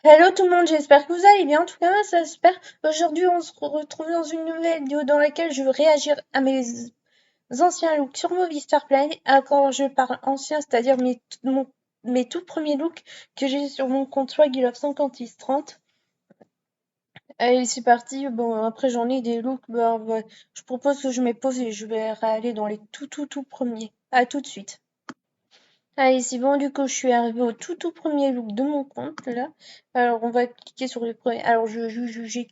Hello tout le monde, j'espère que vous allez bien. En tout cas, moi, ça j'espère. Aujourd'hui, on se retrouve dans une nouvelle vidéo dans laquelle je vais réagir à mes anciens looks sur Movistar Planet. Ah, quand je parle ancien, c'est-à-dire mes tout premiers looks que j'ai sur mon compte Swagilove5630. Allez, c'est parti. Bon, après, j'en ai des looks. Bah, ouais. Je propose que je me pose et je vais aller dans les tout premiers. À tout de suite. Allez, c'est bon, du coup, je suis arrivée au tout premier look de mon compte, là. Alors, on va cliquer sur les premiers. Alors, j'ai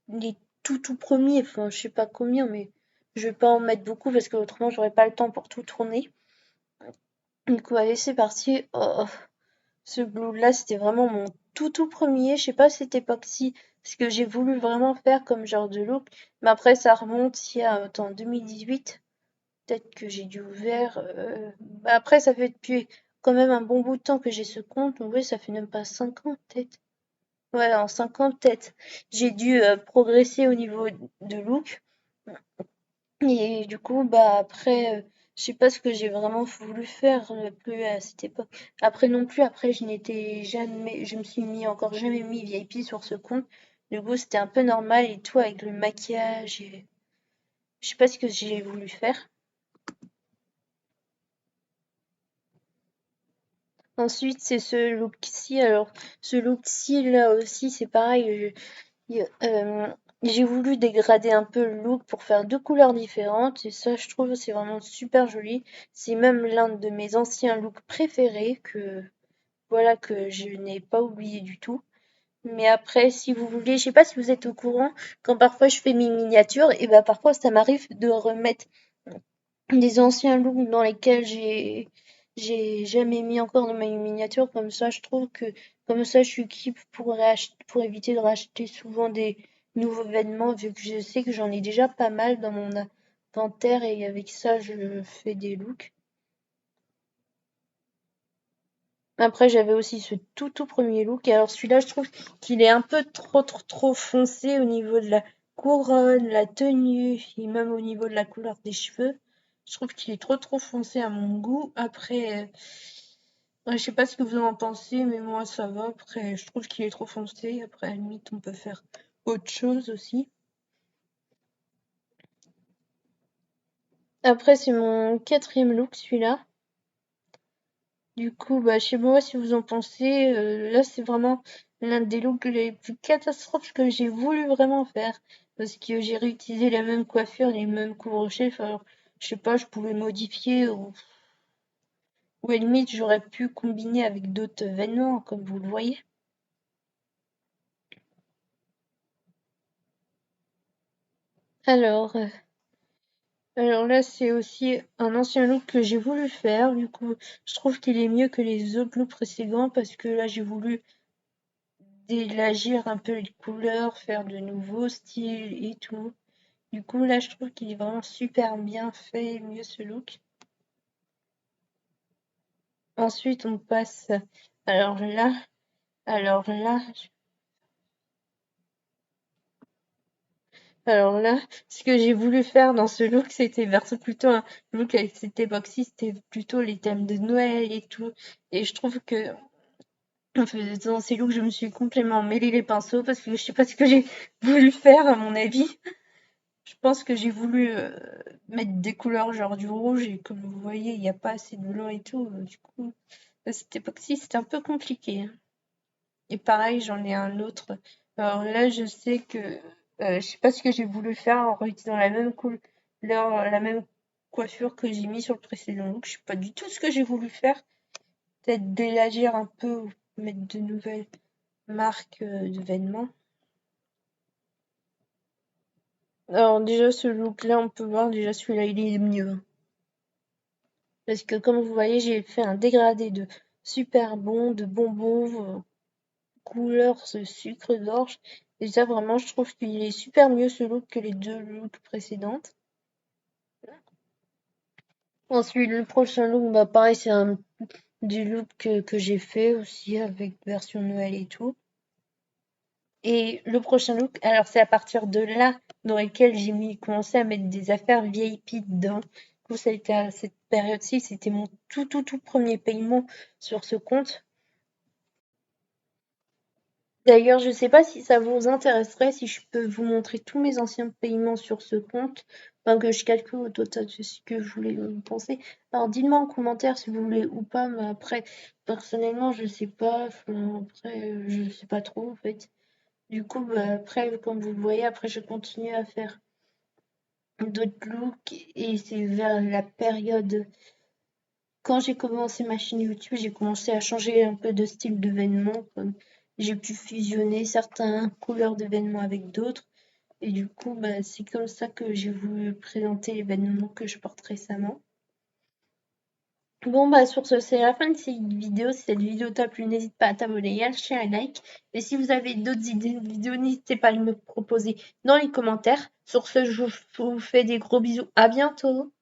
les tout premiers, enfin, je sais pas combien, mais je vais pas en mettre beaucoup parce que autrement, j'aurais pas le temps pour tout tourner. Du coup, allez, c'est parti. Oh, ce blue-là, c'était vraiment mon tout premier. Je sais pas cette époque-ci, ce que j'ai voulu vraiment faire comme genre de look. Mais après, ça remonte il y a, attends, 2018. Peut-être que j'ai dû ouvert. Bah après, ça fait depuis quand même un bon bout de temps que j'ai ce compte. Donc, oui, ça fait même pas 5 ans, peut-être. Ouais, en 5 ans, peut-être. J'ai dû progresser au niveau de look. Et du coup, bah après, je sais pas ce que j'ai vraiment voulu faire plus à cette époque. Après non plus, après, je me suis encore jamais mis VIP sur ce compte. Du coup, c'était un peu normal et tout avec le maquillage. Et... Je sais pas ce que j'ai voulu faire. Ensuite, c'est ce look-ci. Alors, ce look-ci, là aussi, c'est pareil. J'ai voulu dégrader un peu le look pour faire deux couleurs différentes. Et ça, je trouve, c'est vraiment super joli. C'est même l'un de mes anciens looks préférés voilà, que je n'ai pas oublié du tout. Mais après, si vous voulez, je sais pas si vous êtes au courant, quand parfois je fais mes miniatures, et ben parfois ça m'arrive de remettre des anciens looks dans lesquels j'ai jamais mis encore dans mes miniatures. Comme ça, je trouve que comme ça, je suis keep pour éviter de racheter souvent des nouveaux vêtements, vu que je sais que j'en ai déjà pas mal dans mon inventaire et avec ça, je fais des looks. Après, j'avais aussi ce tout premier look. Et alors celui-là, je trouve qu'il est un peu trop foncé au niveau de la couronne, la tenue, et même au niveau de la couleur des cheveux. Je trouve qu'il est trop foncé à mon goût. Après, ouais, je sais pas ce que vous en pensez, mais moi ça va. Après, je trouve qu'il est trop foncé. Après, à la limite, on peut faire autre chose aussi. Après, c'est mon quatrième look, celui-là. Du coup, bah, je sais pas si vous en pensez. Là, c'est vraiment l'un des looks les plus catastrophes que j'ai voulu vraiment faire. Parce que j'ai réutilisé la même coiffure, les mêmes couvre-chefs. Alors, je sais pas, je pouvais modifier ou à la limite, j'aurais pu combiner avec d'autres vêtements, comme vous le voyez. Alors, euh, alors là, c'est aussi un ancien look que j'ai voulu faire. Du coup, je trouve qu'il est mieux que les autres looks précédents parce que là, j'ai voulu d'élargir un peu les couleurs, faire de nouveaux styles et tout. Du coup, là, je trouve qu'il est vraiment super bien fait, mieux ce look. Ensuite, on passe. Alors là, alors là, alors là, ce que j'ai voulu faire dans ce look, c'était verser plutôt un look avec cette époque-ci, c'était plutôt les thèmes de Noël et tout. Et je trouve que en faisant ces looks, je me suis complètement mêlé les pinceaux parce que je sais pas ce que j'ai voulu faire à mon avis. Je pense que j'ai voulu mettre des couleurs genre du rouge et comme vous voyez, il n'y a pas assez de blanc et tout. Du coup, à cette époque-ci, c'était un peu compliqué, hein. Et pareil, j'en ai un autre. Alors là, je sais que je sais pas ce que j'ai voulu faire en réutilisant la même couleur, la même coiffure que j'ai mis sur le précédent look. Je sais pas du tout ce que j'ai voulu faire. Peut-être d'élargir un peu ou mettre de nouvelles marques de vêtements. Alors déjà, ce look-là, on peut voir déjà celui-là, il est mieux. Parce que comme vous voyez, j'ai fait un dégradé de super bon, de bonbons, couleur ce sucre d'orge. Et ça, vraiment, je trouve qu'il est super mieux ce look que les deux looks précédentes. Ensuite, le prochain look, bah pareil, c'est un du look que j'ai fait aussi avec version Noël et tout. Et le prochain look, alors c'est à partir de là dans lequel j'ai commencé à mettre des affaires VIP dedans. Du coup, ça a été à cette période-ci, c'était mon tout premier paiement sur ce compte. D'ailleurs, je sais pas si ça vous intéresserait, si je peux vous montrer tous mes anciens paiements sur ce compte, enfin que je calcule au total de ce que vous voulez penser. Alors dites-moi en commentaire si vous voulez ou pas, mais après, personnellement, je sais pas, enfin, après, je sais pas trop en fait. Du coup, bah, après, comme vous le voyez, après je continue à faire d'autres looks et c'est vers la période quand j'ai commencé ma chaîne YouTube, j'ai commencé à changer un peu de style de vêtements, comme j'ai pu fusionner certaines couleurs de vêtements avec d'autres. Et du coup, bah, c'est comme ça que j'ai voulu présenter les vêtements que je porte récemment. Bon, bah, sur ce, c'est la fin de cette vidéo. Si cette vidéo t'a plu, n'hésite pas à t'abonner, à lâcher un like. Et si vous avez d'autres idées de vidéos, n'hésitez pas à me proposer dans les commentaires. Sur ce, je vous fais des gros bisous. À bientôt!